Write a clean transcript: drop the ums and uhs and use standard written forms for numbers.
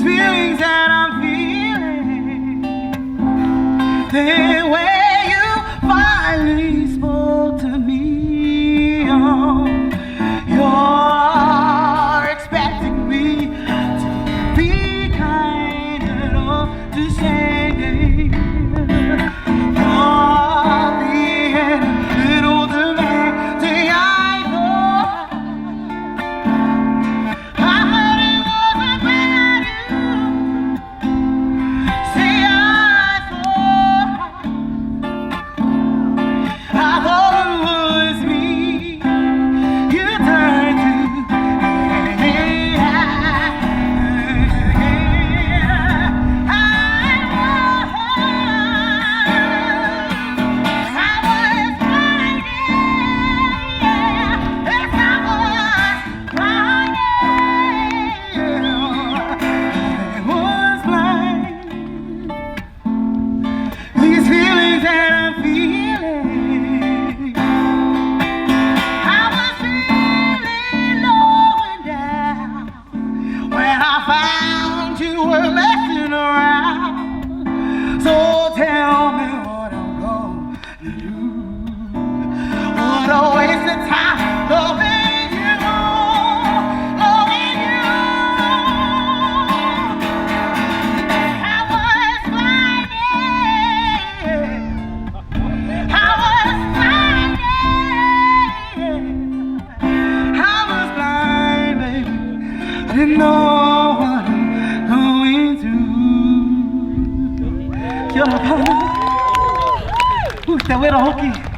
These feelings that I'm feeling, the way you finally spoke to me, oh, you're expecting me to be kind enough to say didn't know what I'm going through. Kia ora, Papa. Te wera hoki.